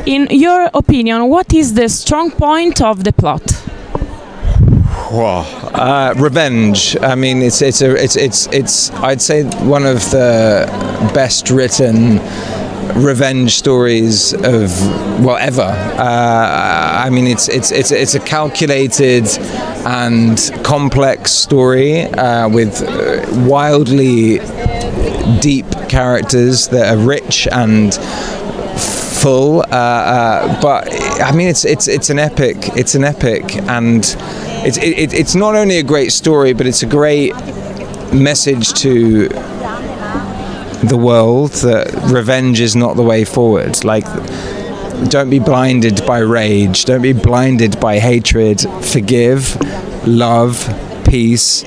In your opinion, what is the strong point of the plot? Revenge. I mean, it's I'd say one of the best written revenge stories of ever. I mean, it's a calculated and complex story with wildly deep characters that are rich and full. But I mean, it's an epic. It's an epic, and it's not only a great story, but it's a great message to the world that revenge is not the way forward. Like, don't be blinded by rage, don't be blinded by hatred. Forgive, love, peace,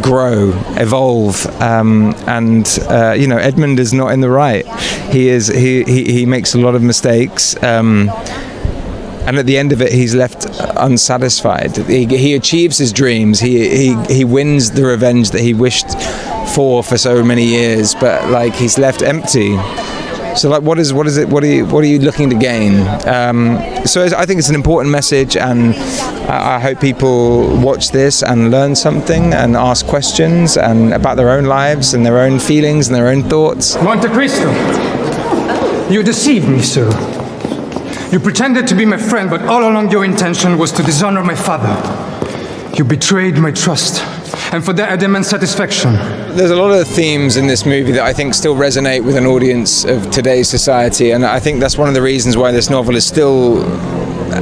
grow, evolve, and Edmund is not in the right. He makes a lot of mistakes, and at the end of it, he's left unsatisfied. He achieves his dreams. He wins the revenge that he wished for so many years, but like, he's left empty. So like, what are you looking to gain? So I think it's an important message, and I hope people watch this and learn something and ask questions and about their own lives and their own feelings and their own thoughts. Monte Cristo, you deceived me, sir. You pretended to be my friend, but all along your intention was to dishonor my father. You betrayed my trust, and for that I demand satisfaction. There's a lot of themes in this movie that I think still resonate with an audience of today's society, and I think that's one of the reasons why this novel is still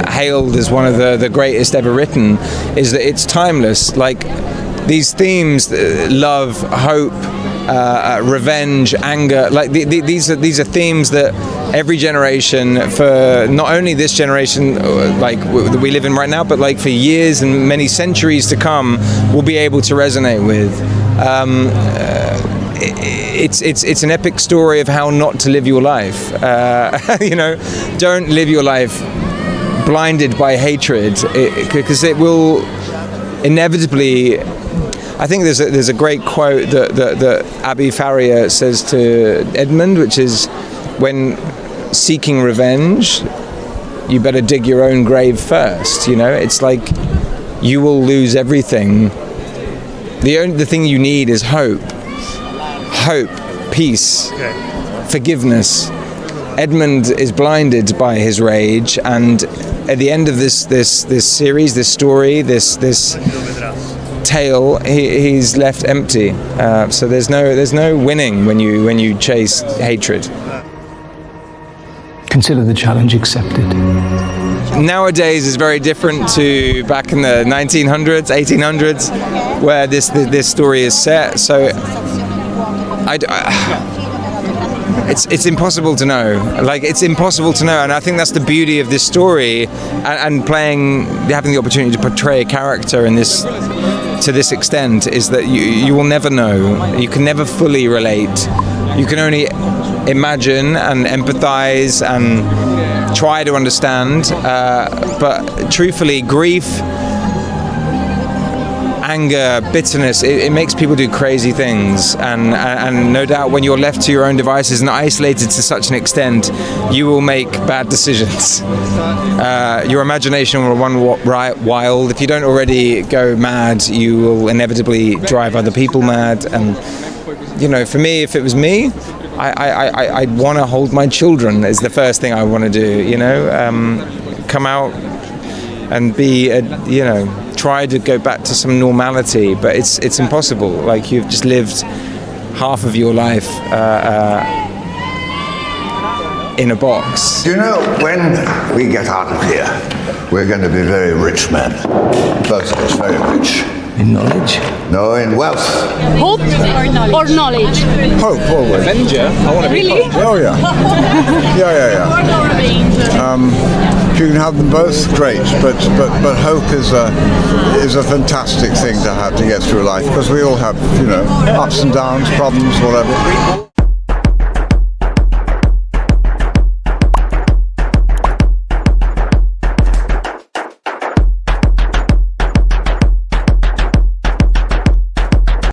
hailed as one of the greatest ever written, is that it's timeless. Like, these themes, love, hope, revenge, anger, like these are themes that every generation, for not only this generation like that we live in right now, but like for years and many centuries to come, will be able to resonate with. It's an epic story of how not to live your life. Don't live your life blinded by hatred, because it will inevitably. I think there's a great quote that Abby Farrier says to Edmund, which is, when seeking revenge, you better dig your own grave first. It's like, you will lose everything. The thing you need is hope, peace, forgiveness. Edmund is blinded by his rage, and at the end of this series, this story, this tale, he's left empty. So there's no winning when you chase hatred. Consider the challenge accepted. Nowadays is very different to back in the 1900s, 1800s, where this story is set. So it's impossible to know. Like, it's impossible to know, and I think that's the beauty of this story, and having the opportunity to portray a character in this to this extent, is that you will never know. You can never fully relate. You can only imagine and empathize and try to understand, but truthfully, grief, anger, bitterness, it makes people do crazy things, and no doubt when you're left to your own devices and isolated to such an extent, you will make bad decisions. Your imagination will run wild. If you don't already go mad, you will inevitably drive other people mad. And for me, if it was me, I'd want to hold my children is the first thing I want to do. Come out and be try to go back to some normality, but it's impossible. Like, you've just lived half of your life in a box. When we get out of here, we're going to be very rich men. Both of us very rich. In knowledge? No, in wealth. Hope or knowledge? Hope, always. Avenger? I want to be Really? Oh, yeah. If you can have them both, great. But hope is a fantastic thing to have to get through life, because we all have, ups and downs, problems, whatever.